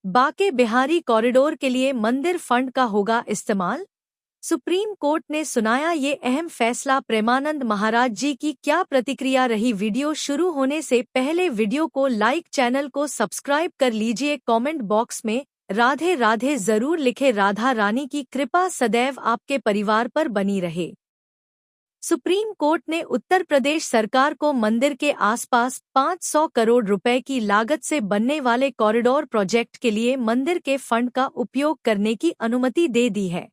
Banke Bihari corridor के लिए मंदिर फंड का होगा इस्तेमाल। सुप्रीम कोर्ट ने सुनाया ये अहम फैसला। प्रेमानंद महाराज जी की क्या प्रतिक्रिया रही? वीडियो शुरू होने से पहले वीडियो को लाइक, चैनल को सब्सक्राइब कर लीजिए। कमेंट बॉक्स में राधे राधे जरूर लिखे। राधा रानी की कृपा सदैव आपके परिवार पर बनी रहे। सुप्रीम कोर्ट ने उत्तर प्रदेश सरकार को मंदिर के आसपास 500 करोड़ रुपए की लागत से बनने वाले कॉरिडोर प्रोजेक्ट के लिए मंदिर के फंड का उपयोग करने की अनुमति दे दी है।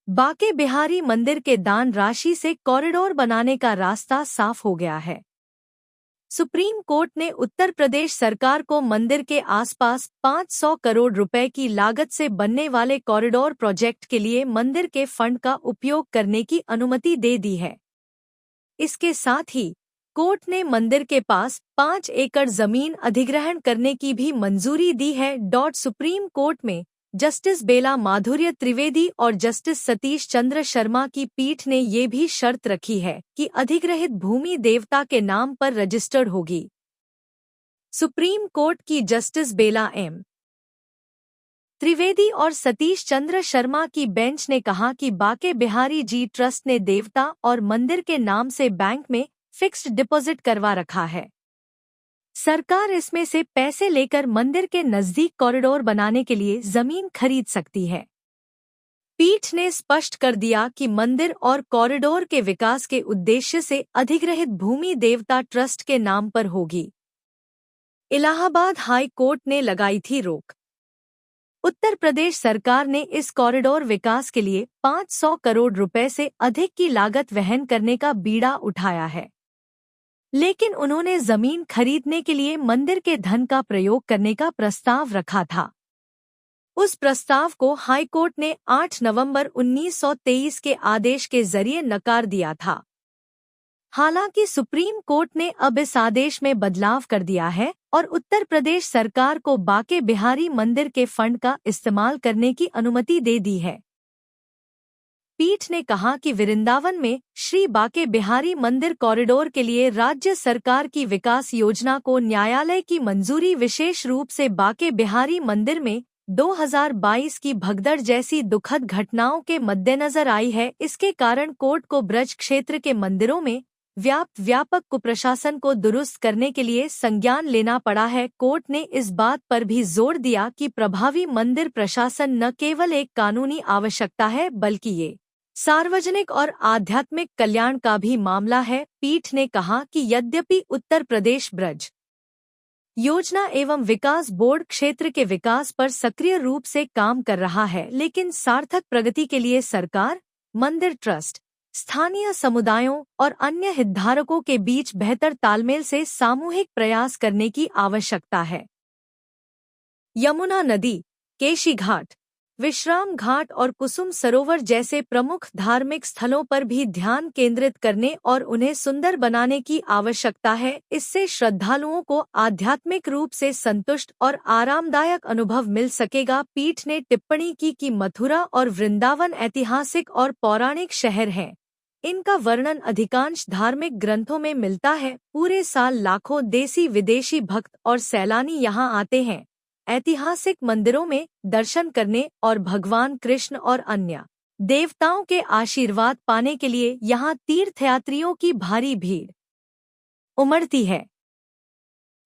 बाके बिहारी मंदिर के दान राशि से कॉरिडोर बनाने का रास्ता साफ हो गया है। सुप्रीम कोर्ट ने उत्तर प्रदेश सरकार को मंदिर के आसपास 500 करोड़ रुपए की लागत से बनने वाले कॉरिडोर प्रोजेक्ट के लिए मंदिर के फंड का उपयोग करने की अनुमति दे दी है। इसके साथ ही कोर्ट ने मंदिर के पास 5 एकड़ जमीन अधिग्रहण करने की भी मंजूरी दी है। सुप्रीम कोर्ट में जस्टिस बेला माधुर्य त्रिवेदी और जस्टिस सतीश चंद्र शर्मा की पीठ ने ये भी शर्त रखी है कि अधिग्रहित भूमि देवता के नाम पर रजिस्टर्ड होगी। सुप्रीम कोर्ट की जस्टिस बेला एम त्रिवेदी और सतीश चंद्र शर्मा की बेंच ने कहा कि बाके बिहारी जी ट्रस्ट ने देवता और मंदिर के नाम से बैंक में फिक्स्ड डिपॉजिट करवा रखा है। सरकार इसमें से पैसे लेकर मंदिर के नजदीक कॉरिडोर बनाने के लिए जमीन खरीद सकती है। पीठ ने स्पष्ट कर दिया कि मंदिर और कॉरिडोर के विकास के उद्देश्य से अधिग्रहित भूमि देवता ट्रस्ट के नाम पर होगी। इलाहाबाद हाई कोर्ट ने लगाई थी रोक। उत्तर प्रदेश सरकार ने इस कॉरिडोर विकास के लिए 500 करोड़ रुपए से अधिक की लागत वहन करने का बीड़ा उठाया है, लेकिन उन्होंने जमीन खरीदने के लिए मंदिर के धन का प्रयोग करने का प्रस्ताव रखा था। उस प्रस्ताव को हाईकोर्ट ने 8 नवंबर 1923 के आदेश के जरिए नकार दिया था। हालांकि सुप्रीम कोर्ट ने अब इस आदेश में बदलाव कर दिया है और उत्तर प्रदेश सरकार को बाके बिहारी मंदिर के फंड का इस्तेमाल करने की अनुमति दे दी है। पीठ ने कहा कि वृंदावन में श्री बाके बिहारी मंदिर कॉरिडोर के लिए राज्य सरकार की विकास योजना को न्यायालय की मंजूरी विशेष रूप से बाके बिहारी मंदिर में 2022 की भगदड़ जैसी दुखद घटनाओं के मद्देनजर आई है। इसके कारण कोर्ट को ब्रज क्षेत्र के मंदिरों में व्यापक कुप्रशासन को दुरुस्त करने के लिए संज्ञान लेना पड़ा है। कोर्ट ने इस बात पर भी जोर दिया कि प्रभावी मंदिर प्रशासन न केवल एक कानूनी आवश्यकता है बल्कि ये सार्वजनिक और आध्यात्मिक कल्याण का भी मामला है। पीठ ने कहा कि यद्यपि उत्तर प्रदेश ब्रज योजना एवं विकास बोर्ड क्षेत्र के विकास पर सक्रिय रूप से काम कर रहा है, लेकिन सार्थक प्रगति के लिए सरकार, मंदिर ट्रस्ट, स्थानीय समुदायों और अन्य हितधारकों के बीच बेहतर तालमेल से सामूहिक प्रयास करने की आवश्यकता है। यमुना नदी, केशी घाट, विश्राम घाट और कुसुम सरोवर जैसे प्रमुख धार्मिक स्थलों पर भी ध्यान केंद्रित करने और उन्हें सुंदर बनाने की आवश्यकता है। इससे श्रद्धालुओं को आध्यात्मिक रूप से संतुष्ट और आरामदायक अनुभव मिल सकेगा। पीठ ने टिप्पणी की कि मथुरा और वृंदावन ऐतिहासिक और पौराणिक शहर हैं। इनका वर्णन अधिकांश धार्मिक ग्रंथों में मिलता है। पूरे साल लाखों देसी विदेशी भक्त और सैलानी यहाँ आते हैं ऐतिहासिक मंदिरों में दर्शन करने और भगवान कृष्ण और अन्य देवताओं के आशीर्वाद पाने के लिए। यहाँ तीर्थयात्रियों की भारी भीड़ उमड़ती है।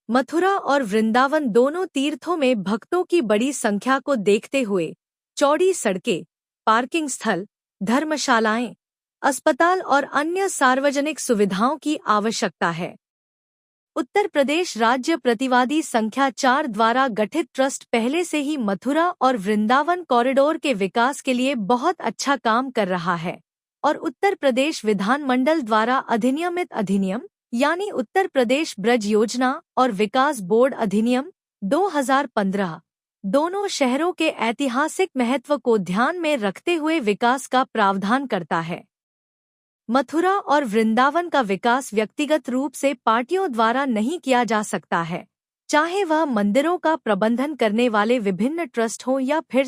मथुरा और वृंदावन दोनों तीर्थों में भक्तों की बड़ी संख्या को देखते हुए चौड़ी सड़कें, पार्किंग स्थल, धर्मशालाएं, अस्पताल और अन्य सार्वजनिक सुविधाओं की आवश्यकता है। उत्तर प्रदेश राज्य प्रतिवादी संख्या 4 द्वारा गठित ट्रस्ट पहले से ही मथुरा और वृंदावन कॉरिडोर के विकास के लिए बहुत अच्छा काम कर रहा है और उत्तर प्रदेश विधानमंडल द्वारा अधिनियमित अधिनियम यानी उत्तर प्रदेश ब्रज योजना और विकास बोर्ड अधिनियम 2015 दोनों शहरों के ऐतिहासिक महत्व को ध्यान में रखते हुए विकास का प्रावधान करता है। मथुरा और वृंदावन का विकास व्यक्तिगत रूप से पार्टियों द्वारा नहीं किया जा सकता है, चाहे वह मंदिरों का प्रबंधन करने वाले विभिन्न ट्रस्ट हों या फिर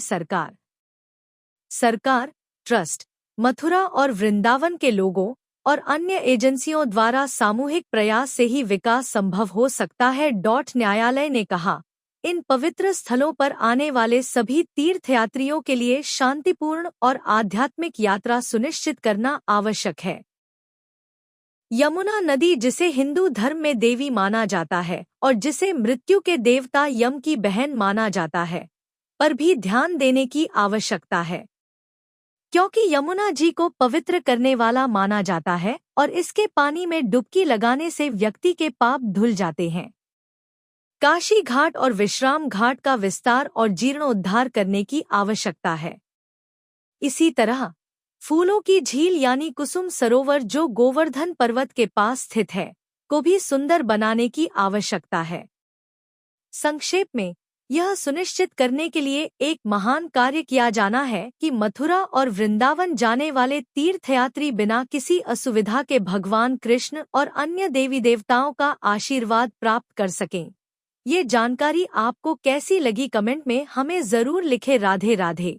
सरकार। ट्रस्ट, मथुरा और वृंदावन के लोगों और अन्य एजेंसियों द्वारा सामूहिक प्रयास से ही विकास संभव हो सकता है। न्यायालय ने कहा, इन पवित्र स्थलों पर आने वाले सभी तीर्थयात्रियों के लिए शांतिपूर्ण और आध्यात्मिक यात्रा सुनिश्चित करना आवश्यक है। यमुना नदी, जिसे हिंदू धर्म में देवी माना जाता है और जिसे मृत्यु के देवता यम की बहन माना जाता है, पर भी ध्यान देने की आवश्यकता है, क्योंकि यमुना जी को पवित्र करने वाला माना जाता है और इसके पानी में डुबकी लगाने से व्यक्ति के पाप धुल जाते हैं। काशी घाट और विश्राम घाट का विस्तार और जीर्णोद्धार करने की आवश्यकता है। इसी तरह फूलों की झील यानी कुसुम सरोवर, जो गोवर्धन पर्वत के पास स्थित है, को भी सुंदर बनाने की आवश्यकता है। संक्षेप में, यह सुनिश्चित करने के लिए एक महान कार्य किया जाना है कि मथुरा और वृंदावन जाने वाले तीर्थयात्री बिना किसी असुविधा के भगवान कृष्ण और अन्य देवी देवताओं का आशीर्वाद प्राप्त कर सकें। ये जानकारी आपको कैसी लगी, कमेंट में हमें जरूर लिखें। राधे राधे।